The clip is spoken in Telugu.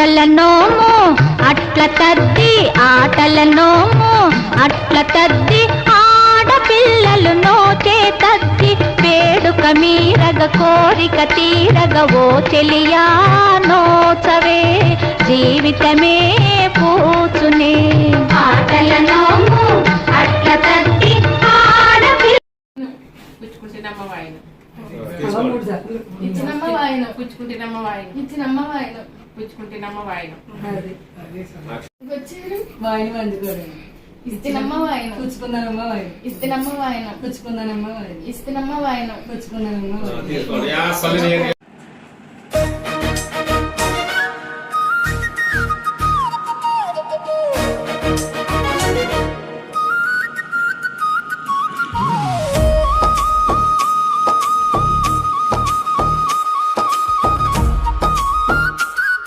ఆటల నోము అట్ల తద్ది, ఆటల నోము అట్ల తద్ది, ఆడపిల్లలు నోచే తద్ది, వేడుక మీరగ కోరిక తీరగ ఓ చెలియా నోచవే, జీవితమే పూచునే. ఆటల నోము అట్ల తద్ది, పుచ్చుకుంటేనమ్మ వాయిన ఇచ్చినమ్మ వాయిన పుచ్చుకుంటేనమ్మ వాయిన ఇచ్చినమ్మ వాయిన పుచ్చుకుంటేనమ్మ వాయిన వాయిన వండుకోరు. ఇస్తున్నమ్మ వాయిన పుచ్చుకుందానమ్మ వాయిన ఇస్తున్నమ్మ వాయిన పుచ్చుకుందానమ్మ వాయిన ఇస్తున్నమ్మ వాయిన పుచ్చుకుందానమ్మ వాయిన